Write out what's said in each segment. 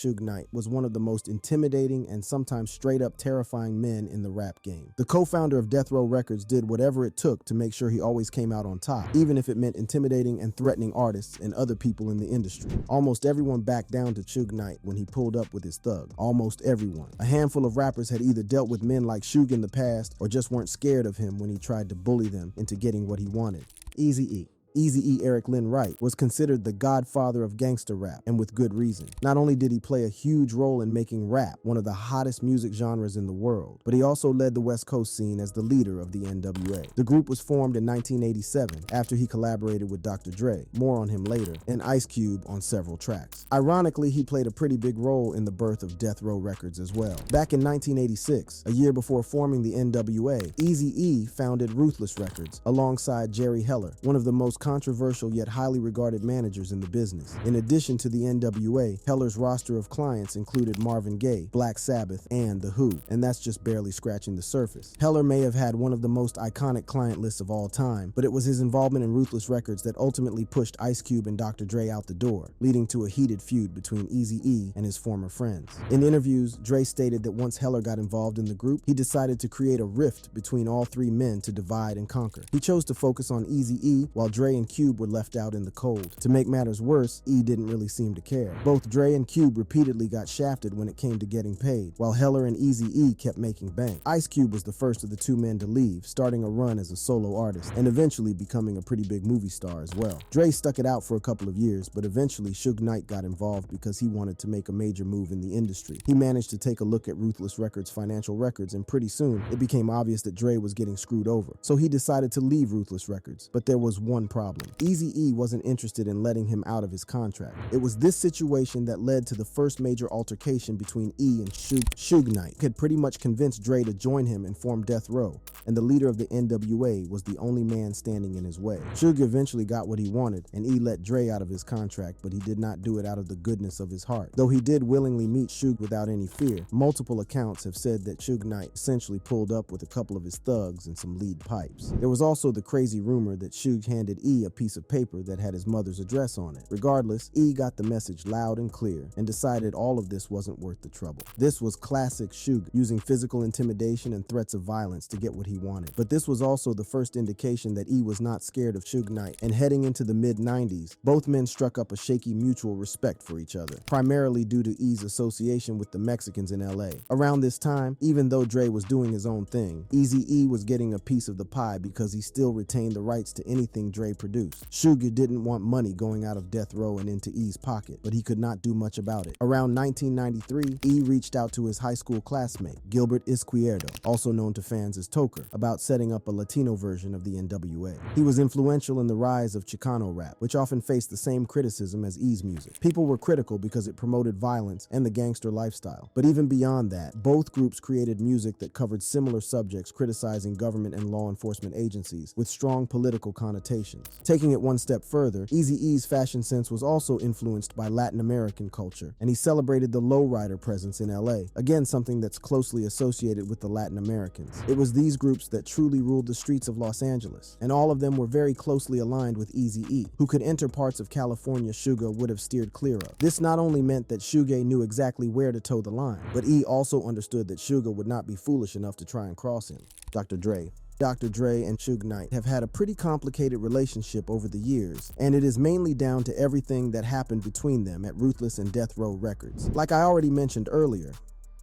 Suge Knight was one of the most intimidating and sometimes straight-up terrifying men in the rap game. The co-founder of Death Row Records did whatever it took to make sure he always came out on top, even if it meant intimidating and threatening artists and other people in the industry. Almost everyone backed down to Suge Knight when he pulled up with his thug. Almost everyone. A handful of rappers had either dealt with men like Suge in the past or just weren't scared of him when he tried to bully them into getting what he wanted. Eazy-E. Eazy-E Eric Lynn Wright was considered the godfather of gangster rap, and with good reason. Not only did he play a huge role in making rap one of the hottest music genres in the world, but he also led the West Coast scene as the leader of the NWA. The group was formed in 1987 after he collaborated with Dr. Dre, more on him later, and Ice Cube on several tracks. Ironically, he played a pretty big role in the birth of Death Row Records as well. Back in 1986, a year before forming the NWA, Eazy-E founded Ruthless Records alongside Jerry Heller, one of the most controversial yet highly regarded managers in the business. In addition to the NWA, Heller's roster of clients included Marvin Gaye, Black Sabbath, and The Who, and that's just barely scratching the surface. Heller may have had one of the most iconic client lists of all time, but it was his involvement in Ruthless Records that ultimately pushed Ice Cube and Dr. Dre out the door, leading to a heated feud between Eazy-E and his former friends. In interviews, Dre stated that once Heller got involved in the group, he decided to create a rift between all three men to divide and conquer. He chose to focus on Eazy-E, while Dre and Cube were left out in the cold. To make matters worse, E didn't really seem to care. Both Dre and Cube repeatedly got shafted when it came to getting paid, while Heller and Eazy-E kept making bank. Ice Cube was the first of the two men to leave, starting a run as a solo artist, and eventually becoming a pretty big movie star as well. Dre stuck it out for a couple of years, but eventually Suge Knight got involved because he wanted to make a major move in the industry. He managed to take a look at Ruthless Records' financial records, and pretty soon, it became obvious that Dre was getting screwed over. So he decided to leave Ruthless Records, but there was one problem. Eazy-E wasn't interested in letting him out of his contract. It was this situation that led to the first major altercation between E and Suge Knight. He had pretty much convinced Dre to join him and form Death Row, and the leader of the NWA was the only man standing in his way. Suge eventually got what he wanted, and E let Dre out of his contract, but he did not do it out of the goodness of his heart. Though he did willingly meet Suge without any fear, multiple accounts have said that Suge Knight essentially pulled up with a couple of his thugs and some lead pipes. There was also the crazy rumor that Suge handed E a piece of paper that had his mother's address on it. Regardless, E got the message loud and clear and decided all of this wasn't worth the trouble. This was classic Suge, using physical intimidation and threats of violence to get what he wanted. But this was also the first indication that E was not scared of Suge Knight, and heading into the mid-90s, both men struck up a shaky mutual respect for each other, primarily due to E's association with the Mexicans in LA. Around this time, even though Dre was doing his own thing, Eazy-E was getting a piece of the pie because he still retained the rights to anything Dre produced. Suge didn't want money going out of Death Row and into E's pocket, but he could not do much about it. Around 1993, E reached out to his high school classmate, Gilbert Izquierdo, also known to fans as Toker, about setting up a Latino version of the NWA. He was influential in the rise of Chicano rap, which often faced the same criticism as E's music. People were critical because it promoted violence and the gangster lifestyle. But even beyond that, both groups created music that covered similar subjects, criticizing government and law enforcement agencies with strong political connotations. Taking it one step further, Eazy-E's fashion sense was also influenced by Latin American culture, and he celebrated the lowrider presence in LA, again something that's closely associated with the Latin Americans. It was these groups that truly ruled the streets of Los Angeles, and all of them were very closely aligned with Eazy-E, who could enter parts of California Suge would have steered clear of. This not only meant that Suge knew exactly where to toe the line, but E also understood that Suge would not be foolish enough to try and cross him. Dr. Dre and Suge Knight have had a pretty complicated relationship over the years, and it is mainly down to everything that happened between them at Ruthless and Death Row Records. Like I already mentioned earlier,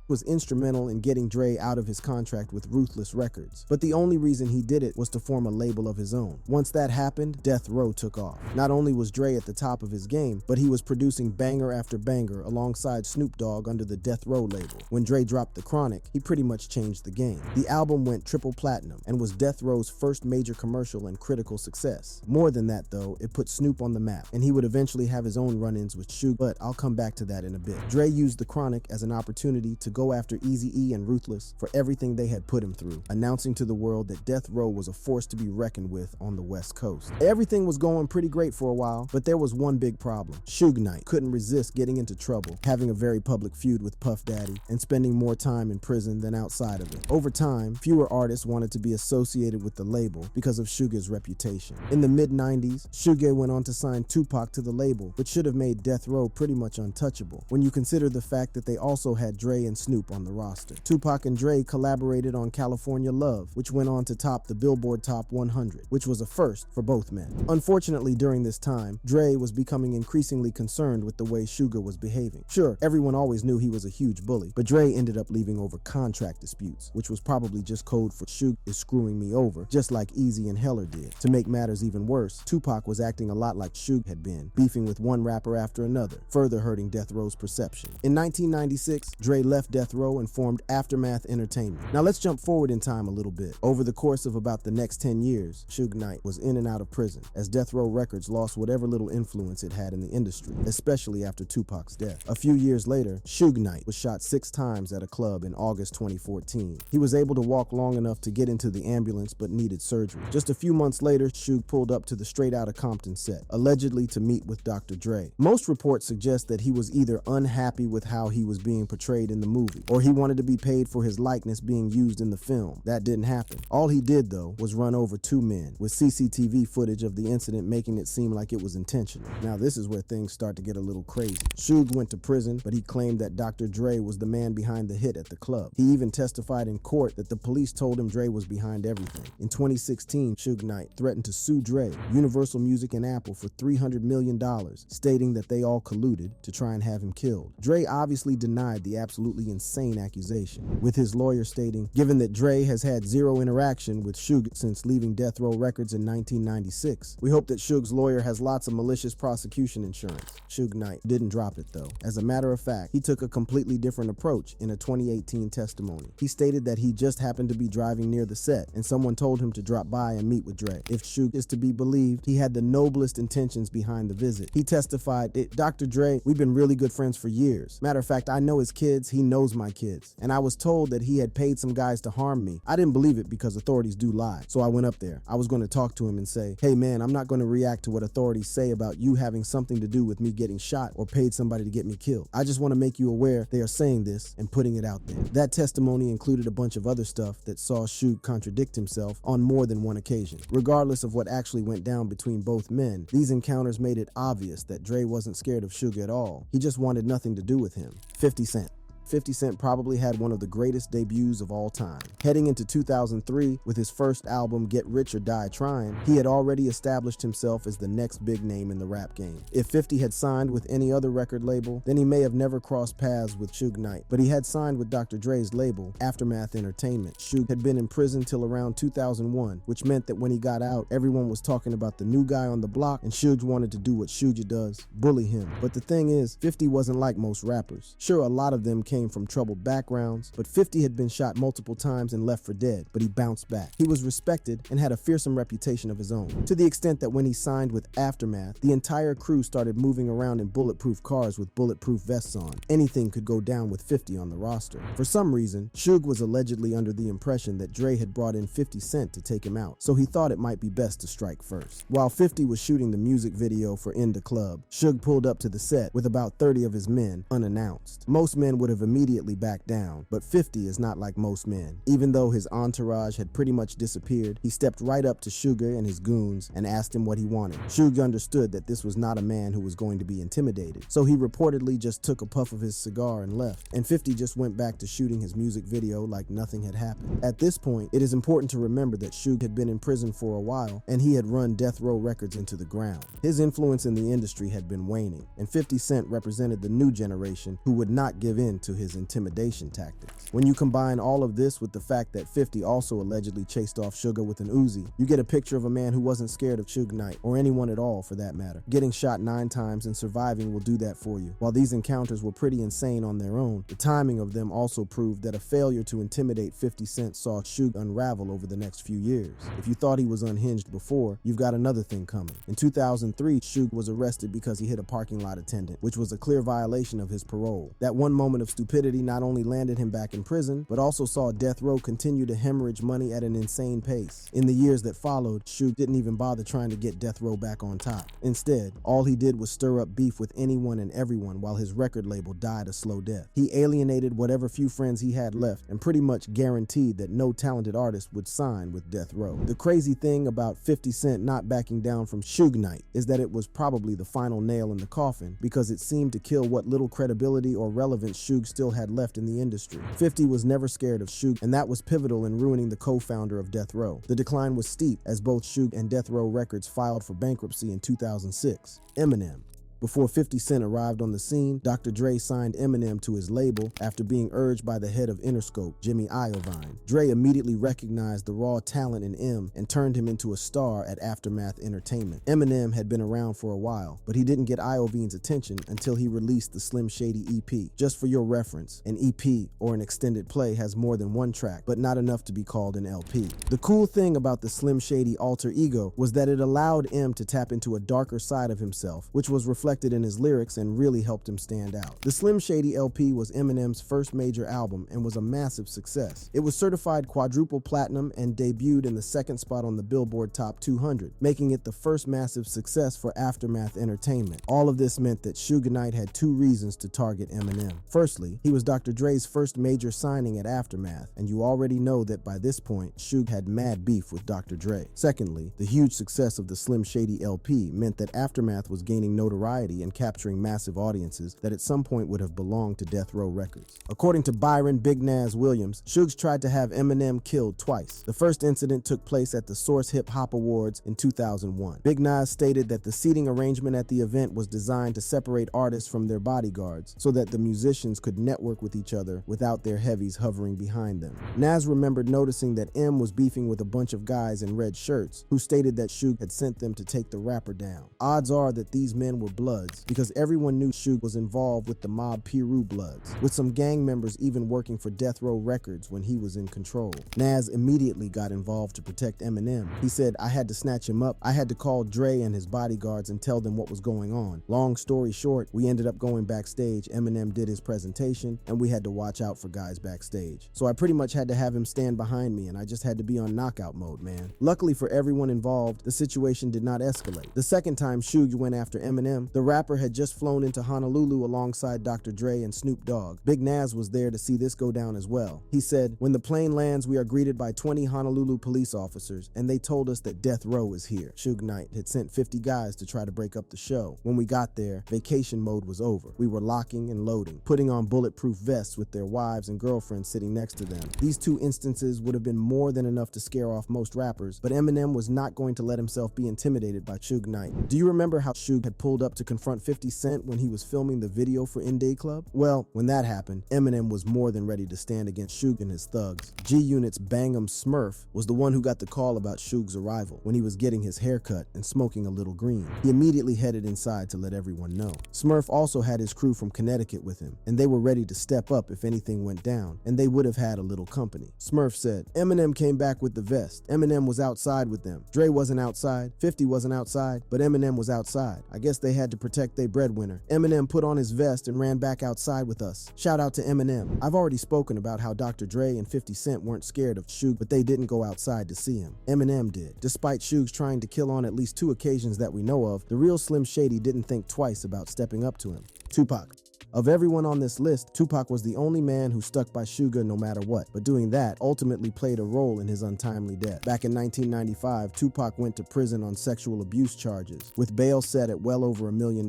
was instrumental in getting Dre out of his contract with Ruthless Records, but the only reason he did it was to form a label of his own. Once that happened, Death Row took off. Not only was Dre at the top of his game, but he was producing banger after banger alongside Snoop Dogg under the Death Row label. When Dre dropped The Chronic, he pretty much changed the game. The album went triple platinum and was Death Row's first major commercial and critical success. More than that though, it put Snoop on the map, and he would eventually have his own run-ins with Suge, but I'll come back to that in a bit. Dre used The Chronic as an opportunity to go go after Eazy-E and Ruthless for everything they had put him through, announcing to the world that Death Row was a force to be reckoned with on the West Coast. Everything was going pretty great for a while, but there was one big problem. Suge Knight couldn't resist getting into trouble, having a very public feud with Puff Daddy, and spending more time in prison than outside of it. Over time, fewer artists wanted to be associated with the label because of Suge's reputation. In the mid-90s, Suge went on to sign Tupac to the label, which should have made Death Row pretty much untouchable, when you consider the fact that they also had Dre and Snoop on the roster. Tupac and Dre collaborated on California Love, which went on to top the Billboard Top 100, which was a first for both men. Unfortunately, during this time, Dre was becoming increasingly concerned with the way Suge was behaving. Sure, everyone always knew he was a huge bully, but Dre ended up leaving over contract disputes, which was probably just code for Suge is screwing me over, just like Eazy and Heller did. To make matters even worse, Tupac was acting a lot like Suge had been, beefing with one rapper after another, further hurting Death Row's perception. In 1996, Dre left Death Row and formed Aftermath Entertainment. Now let's jump forward in time a little bit. Over the course of about the next 10 years, Suge Knight was in and out of prison, as Death Row Records lost whatever little influence it had in the industry, especially after Tupac's death. A few years later, Suge Knight was shot 6 times at a club in August 2014. He was able to walk long enough to get into the ambulance but needed surgery. Just a few months later, Suge pulled up to the Straight Outta Compton set, allegedly to meet with Dr. Dre. Most reports suggest that he was either unhappy with how he was being portrayed in the movie, or he wanted to be paid for his likeness being used in the film. That didn't happen. All he did, though, was run over 2 men, with CCTV footage of the incident making it seem like it was intentional. Now this is where things start to get a little crazy. Suge went to prison, but he claimed that Dr. Dre was the man behind the hit at the club. He even testified in court that the police told him Dre was behind everything. In 2016, Suge Knight threatened to sue Dre, Universal Music, and Apple for $300 million, stating that they all colluded to try and have him killed. Dre obviously denied the absolutely insane accusation, with his lawyer stating, given that Dre has had zero interaction with Suge since leaving Death Row Records in 1996, we hope that Suge's lawyer has lots of malicious prosecution insurance. Suge Knight didn't drop it though. As a matter of fact, he took a completely different approach in a 2018 testimony. He stated that he just happened to be driving near the set and someone told him to drop by and meet with Dre. If Suge is to be believed, he had the noblest intentions behind the visit. He testified, Dr. Dre, we've been really good friends for years. Matter of fact, I know his kids, he knows my kids. And I was told that he had paid some guys to harm me. I didn't believe it because authorities do lie. So I went up there. I was going to talk to him and say, hey man, I'm not going to react to what authorities say about you having something to do with me getting shot or paid somebody to get me killed. I just want to make you aware they are saying this and putting it out there. That testimony included a bunch of other stuff that saw Suge contradict himself on more than one occasion. Regardless of what actually went down between both men, these encounters made it obvious that Dre wasn't scared of Suge at all. He just wanted nothing to do with him. 50 Cent. 50 Cent probably had one of the greatest debuts of all time. Heading into 2003, with his first album Get Rich or Die Trying, he had already established himself as the next big name in the rap game. If 50 had signed with any other record label, then he may have never crossed paths with Suge Knight, but he had signed with Dr. Dre's label, Aftermath Entertainment. Suge had been in prison till around 2001, which meant that when he got out, everyone was talking about the new guy on the block, and Suge wanted to do what Suge does, bully him. But the thing is, 50 wasn't like most rappers. Sure, a lot of them came from troubled backgrounds, but 50 had been shot multiple times and left for dead, but he bounced back. He was respected and had a fearsome reputation of his own, to the extent that when he signed with Aftermath, the entire crew started moving around in bulletproof cars with bulletproof vests on. Anything could go down with 50 on the roster. For some reason, Suge was allegedly under the impression that Dre had brought in 50 Cent to take him out, so he thought it might be best to strike first. While 50 was shooting the music video for In the Club, Suge pulled up to the set with about 30 of his men unannounced. Most men would have immediately backed down, but 50 is not like most men. Even though his entourage had pretty much disappeared, he stepped right up to Suge and his goons and asked him what he wanted. Suge understood that this was not a man who was going to be intimidated, so he reportedly just took a puff of his cigar and left, and 50 just went back to shooting his music video like nothing had happened. At this point, it is important to remember that Suge had been in prison for a while, and he had run Death Row Records into the ground. His influence in the industry had been waning, and 50 Cent represented the new generation who would not give in to his intimidation tactics. When you combine all of this with the fact that 50 also allegedly chased off Suge with an Uzi, you get a picture of a man who wasn't scared of Suge Knight, or anyone at all for that matter. Getting shot 9 times and surviving will do that for you. While these encounters were pretty insane on their own, the timing of them also proved that a failure to intimidate 50 Cent saw Suge unravel over the next few years. If you thought he was unhinged before, you've got another thing coming. In 2003, Suge was arrested because he hit a parking lot attendant, which was a clear violation of his parole. That one moment of stupidity not only landed him back in prison, but also saw Death Row continue to hemorrhage money at an insane pace. In the years that followed, Suge didn't even bother trying to get Death Row back on top. Instead, all he did was stir up beef with anyone and everyone while his record label died a slow death. He alienated whatever few friends he had left and pretty much guaranteed that no talented artist would sign with Death Row. The crazy thing about 50 Cent not backing down from Suge Knight is that it was probably the final nail in the coffin, because it seemed to kill what little credibility or relevance Suge still had left in the industry. 50 was never scared of Suge, and that was pivotal in ruining the co-founder of Death Row. The decline was steep as both Suge and Death Row Records filed for bankruptcy in 2006. Eminem. Before 50 Cent arrived on the scene, Dr. Dre signed Eminem to his label after being urged by the head of Interscope, Jimmy Iovine. Dre immediately recognized the raw talent in M and turned him into a star at Aftermath Entertainment. Eminem had been around for a while, but he didn't get Iovine's attention until he released the Slim Shady EP. Just for your reference, an EP, or an extended play, has more than one track, but not enough to be called an LP. The cool thing about the Slim Shady alter ego was that it allowed M to tap into a darker side of himself, which was reflected in his lyrics and really helped him stand out. The Slim Shady LP was Eminem's first major album and was a massive success. It was certified quadruple platinum and debuted in the second spot on the Billboard Top 200, making it the first massive success for Aftermath Entertainment. All of this meant that Suge Knight had two reasons to target Eminem. Firstly, he was Dr. Dre's first major signing at Aftermath, and you already know that by this point, Suge had mad beef with Dr. Dre. Secondly, the huge success of the Slim Shady LP meant that Aftermath was gaining notoriety and capturing massive audiences that at some point would have belonged to Death Row Records. According to Byron Big Nas Williams, Suge tried to have Eminem killed twice. The first incident took place at the Source Hip Hop Awards in 2001. Big Nas stated that the seating arrangement at the event was designed to separate artists from their bodyguards so that the musicians could network with each other without their heavies hovering behind them. Nas remembered noticing that M was beefing with a bunch of guys in red shirts who stated that Suge had sent them to take the rapper down. Odds are that these men were Bloods, because everyone knew Suge was involved with the mob Piru Bloods, with some gang members even working for Death Row Records when he was in control. Nas immediately got involved to protect Eminem. He said, "I had to snatch him up. I had to call Dre and his bodyguards and tell them what was going on." Long story short, we ended up going backstage. Eminem did his presentation, and we had to watch out for guys backstage. So I pretty much had to have him stand behind me, and I just had to be on knockout mode, man. Luckily for everyone involved, the situation did not escalate. The second time Suge went after Eminem, the rapper had just flown into Honolulu alongside Dr. Dre and Snoop Dogg. Big Nas was there to see this go down as well. He said, "When the plane lands, we are greeted by 20 Honolulu police officers, and they told us that Death Row is here." Suge Knight had sent 50 guys to try to break up the show. When we got there, vacation mode was over. We were locking and loading, putting on bulletproof vests with their wives and girlfriends sitting next to them. These two instances would have been more than enough to scare off most rappers, but Eminem was not going to let himself be intimidated by Suge Knight. Do you remember how Suge had pulled up to confront 50 Cent when he was filming the video for In Day Club? Well, when that happened, Eminem was more than ready to stand against Suge and his thugs. G-Unit's Bang'em Smurf was the one who got the call about Suge's arrival when he was getting his hair cut and smoking a little green. He immediately headed inside to let everyone know. Smurf also had his crew from Connecticut with him, and they were ready to step up if anything went down, and they would have had a little company. Smurf said, "Eminem came back with the vest. Eminem was outside with them. Dre wasn't outside, 50 wasn't outside, but Eminem was outside. I guess they had to protect their breadwinner. Eminem put on his vest and ran back outside with us." Shout out to Eminem. I've already spoken about how Dr. Dre and 50 Cent weren't scared of Suge, but they didn't go outside to see him. Eminem did. Despite Suge's trying to kill on at least 2 occasions that we know of, the real Slim Shady didn't think twice about stepping up to him. Tupac. Of everyone on this list, Tupac was the only man who stuck by Suge no matter what, but doing that ultimately played a role in his untimely death. Back in 1995, Tupac went to prison on sexual abuse charges, with bail set at well over $1 million,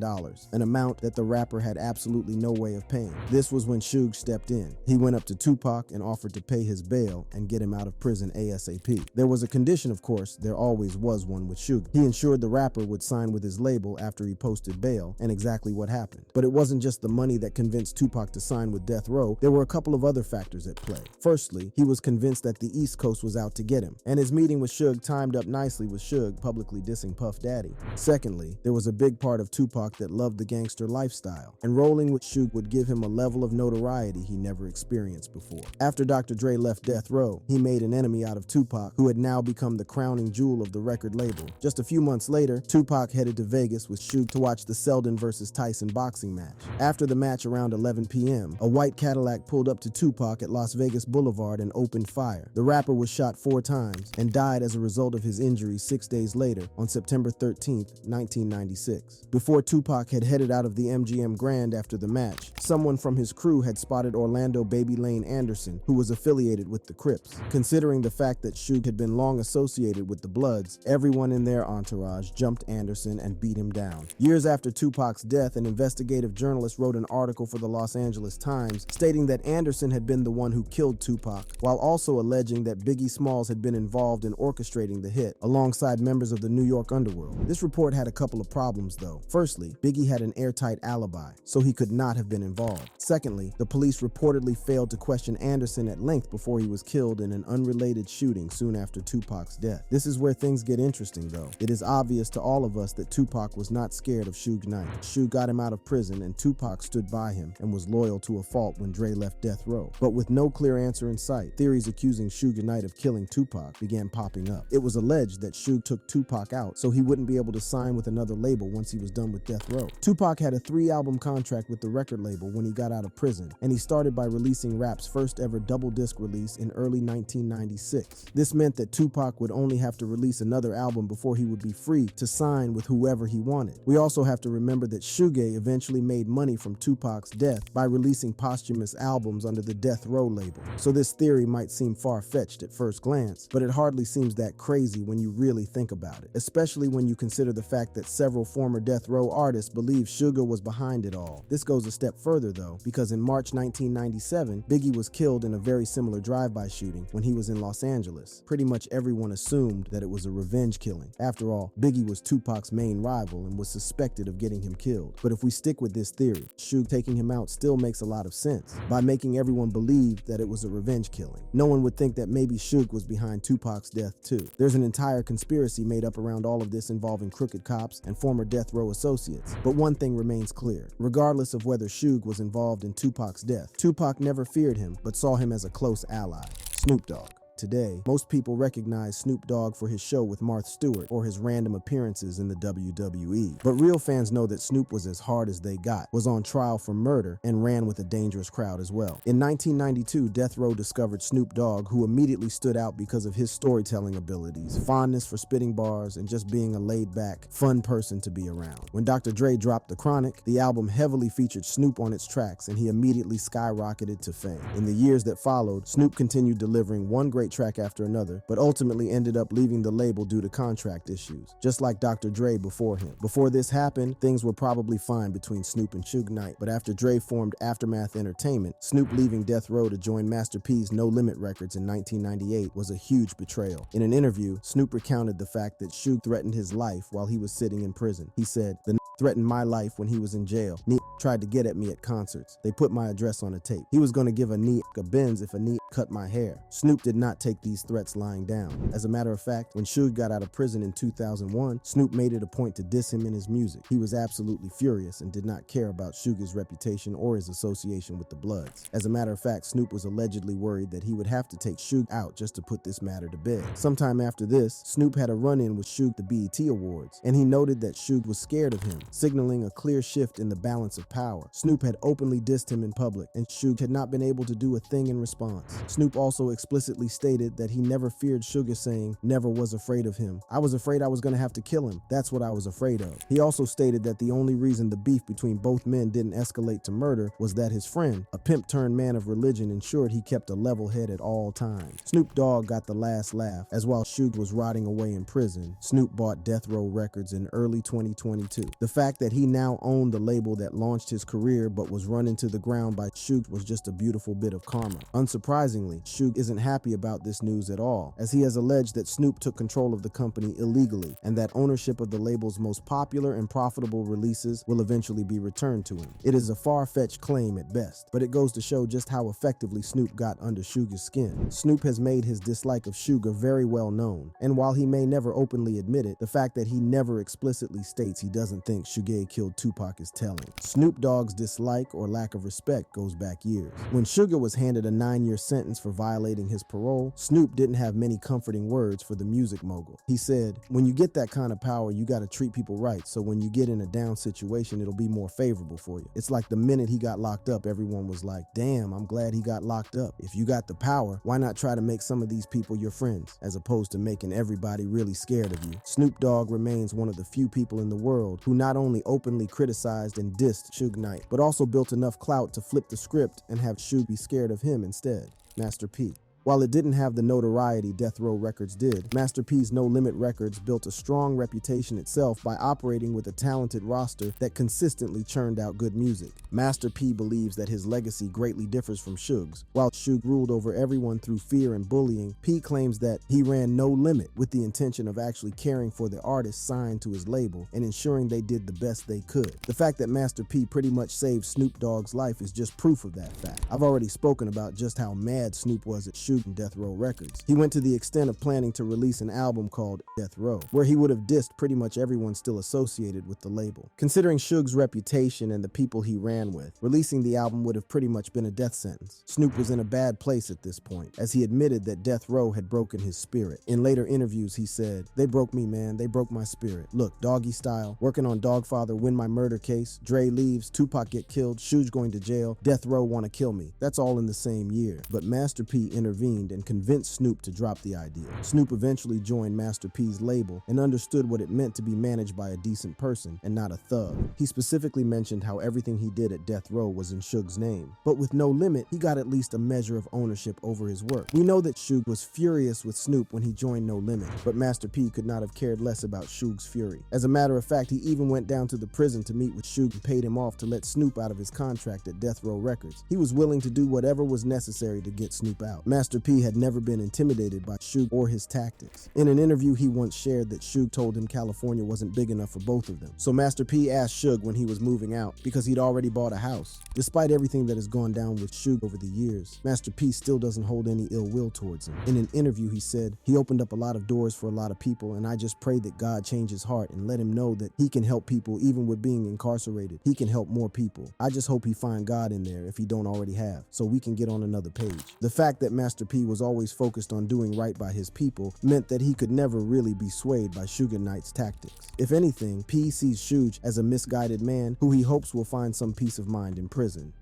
an amount that the rapper had absolutely no way of paying. This was when Suge stepped in. He went up to Tupac and offered to pay his bail and get him out of prison ASAP. There was a condition, of course, there always was one with Suge. He ensured the rapper would sign with his label after he posted bail, and exactly what happened. But it wasn't just the money that convinced Tupac to sign with Death Row. There were a couple of other factors at play. Firstly, he was convinced that the East Coast was out to get him, and his meeting with Suge timed up nicely with Suge publicly dissing Puff Daddy. Secondly, there was a big part of Tupac that loved the gangster lifestyle, and rolling with Suge would give him a level of notoriety he never experienced before. After Dr. Dre left Death Row, he made an enemy out of Tupac, who had now become the crowning jewel of the record label. Just a few months later, Tupac headed to Vegas with Suge to watch the Selden vs. Tyson boxing match. After the match around 11 p.m., a white Cadillac pulled up to Tupac at Las Vegas Boulevard and opened fire. The rapper was shot 4 times and died as a result of his injuries 6 days later on September 13, 1996. Before Tupac had headed out of the MGM Grand after the match, someone from his crew had spotted Orlando Baby Lane Anderson, who was affiliated with the Crips. Considering the fact that Suge had been long associated with the Bloods, everyone in their entourage jumped Anderson and beat him down. Years after Tupac's death, an investigative journalist wrote an article for the Los Angeles Times stating that Anderson had been the one who killed Tupac, while also alleging that Biggie Smalls had been involved in orchestrating the hit, alongside members of the New York underworld. This report had a couple of problems, though. Firstly, Biggie had an airtight alibi, so he could not have been involved. Secondly, the police reportedly failed to question Anderson at length before he was killed in an unrelated shooting soon after Tupac's death. This is where things get interesting, though. It is obvious to all of us that Tupac was not scared of Suge Knight. Suge got him out of prison, and Tupac stood by him and was loyal to a fault when Dre left death row. But with no clear answer in sight, theories accusing Suge Knight of killing Tupac began popping up. It was alleged that Suge took Tupac out so he wouldn't be able to sign with another label once he was done with death row. Tupac had a 3-album contract with the record label when he got out of prison, and he started by releasing rap's first ever double disc release in early 1996. This meant that Tupac would only have to release another album before he would be free to sign with whoever he wanted. We also have to remember that Suge eventually made money from Tupac's death by releasing posthumous albums under the Death Row label. So this theory might seem far-fetched at first glance, but it hardly seems that crazy when you really think about it, especially when you consider the fact that several former Death Row artists believe Suge was behind it all. This goes a step further, though, because in March 1997, Biggie was killed in a very similar drive-by shooting when he was in Los Angeles. Pretty much everyone assumed that it was a revenge killing. After all, Biggie was Tupac's main rival and was suspected of getting him killed. But if we stick with this theory, Suge taking him out still makes a lot of sense, by making everyone believe that it was a revenge killing. No one would think that maybe Suge was behind Tupac's death too. There's an entire conspiracy made up around all of this involving crooked cops and former death row associates. But one thing remains clear. Regardless of whether Suge was involved in Tupac's death, Tupac never feared him, but saw him as a close ally. Snoop Dogg. Today, most people recognize Snoop Dogg for his show with Martha Stewart or his random appearances in the WWE. But real fans know that Snoop was as hard as they got, was on trial for murder, and ran with a dangerous crowd as well. In 1992, Death Row discovered Snoop Dogg, who immediately stood out because of his storytelling abilities, fondness for spitting bars, and just being a laid-back, fun person to be around. When Dr. Dre dropped The Chronic, the album heavily featured Snoop on its tracks, and he immediately skyrocketed to fame. In the years that followed, Snoop continued delivering one great track after another, but ultimately ended up leaving the label due to contract issues, just like Dr. Dre before him. Before this happened, things were probably fine between Snoop and Suge Knight, but after Dre formed Aftermath Entertainment, Snoop leaving Death Row to join Master P's No Limit Records in 1998 was a huge betrayal. In an interview, Snoop recounted the fact that Suge threatened his life while he was sitting in prison. He said, "The threatened my life when he was in jail. Tried to get at me at concerts. They put my address on a tape. He was going to give a Benz if a cut my hair." Snoop did not take these threats lying down. As a matter of fact, when Suge got out of prison in 2001, Snoop made it a point to diss him in his music. He was absolutely furious and did not care about Suge's reputation or his association with the Bloods. As a matter of fact, Snoop was allegedly worried that he would have to take Suge out just to put this matter to bed. Sometime after this, Snoop had a run-in with Suge at the BET Awards, and he noted that Suge was scared of him, signaling a clear shift in the balance of power. Snoop had openly dissed him in public, and Suge had not been able to do a thing in response. Snoop also explicitly stated that he never feared Suge, saying, "Never was afraid of him. I was afraid I was going to have to kill him. That's what I was afraid of." He also stated that the only reason the beef between both men didn't escalate to murder was that his friend, a pimp-turned-man of religion, ensured he kept a level head at all times. Snoop Dogg got the last laugh, as while Suge was rotting away in prison, Snoop bought Death Row Records in early 2022. The fact that he now owned the label that launched his career but was run into the ground by Suge was just a beautiful bit of karma. Unsurprisingly, Suge isn't happy about this news at all, as he has alleged that Snoop took control of the company illegally and that ownership of the label's most popular and profitable releases will eventually be returned to him. It is a far-fetched claim at best, but it goes to show just how effectively Snoop got under Suge's skin. Snoop has made his dislike of Suge very well known, and while he may never openly admit it, the fact that he never explicitly states he doesn't think Suge killed Tupac is telling. Snoop Snoop Dogg's dislike or lack of respect goes back years. When Suge was handed a 9-year sentence for violating his parole, Snoop didn't have many comforting words for the music mogul. He said, "When you get that kind of power, you gotta treat people right, so when you get in a down situation, it'll be more favorable for you." It's like the minute he got locked up, everyone was like, "Damn, I'm glad he got locked up." If you got the power, why not try to make some of these people your friends, as opposed to making everybody really scared of you? Snoop Dogg remains one of the few people in the world who not only openly criticized and dissed Suge Knight, but also built enough clout to flip the script and have Suge be scared of him instead. Master P. While it didn't have the notoriety Death Row Records did, Master P's No Limit Records built a strong reputation itself by operating with a talented roster that consistently churned out good music. Master P believes that his legacy greatly differs from Suge's. While Suge ruled over everyone through fear and bullying, P claims that he ran No Limit with the intention of actually caring for the artists signed to his label and ensuring they did the best they could. The fact that Master P pretty much saved Snoop Dogg's life is just proof of that fact. I've already spoken about just how mad Snoop was at Suge and Death Row Records. He went to the extent of planning to release an album called Death Row, where he would have dissed pretty much everyone still associated with the label. Considering Suge's reputation and the people he ran with, releasing the album would have pretty much been a death sentence. Snoop was in a bad place at this point, as he admitted that Death Row had broken his spirit. In later interviews, he said, "They broke me, man. They broke my spirit. Look, Doggy Style, working on Dogfather, Win My Murder Case, Dre leaves, Tupac get killed, Suge going to jail, Death Row wanna kill me. That's all in the same year." But Master P intervened and convinced Snoop to drop the idea. Snoop eventually joined Master P's label and understood what it meant to be managed by a decent person and not a thug. He specifically mentioned how everything he did at Death Row was in Suge's name. But with No Limit, he got at least a measure of ownership over his work. We know that Suge was furious with Snoop when he joined No Limit, but Master P could not have cared less about Suge's fury. As a matter of fact, he even went down to the prison to meet with Suge and paid him off to let Snoop out of his contract at Death Row Records. He was willing to do whatever was necessary to get Snoop out. Master P had never been intimidated by Suge or his tactics. In an interview, he once shared that Suge told him California wasn't big enough for both of them. So Master P asked Suge when he was moving out because he'd already bought a house. Despite everything that has gone down with Suge over the years, Master P still doesn't hold any ill will towards him. In an interview, he said, "He opened up a lot of doors for a lot of people, and I just pray that God change his heart and let him know that he can help people even with being incarcerated. He can help more people. I just hope he find God in there if he don't already have, so we can get on another page." The fact that Master P was always focused on doing right by his people meant that he could never really be swayed by Suge Knight's tactics. If anything, P sees Suge as a misguided man who he hopes will find some peace of mind in prison.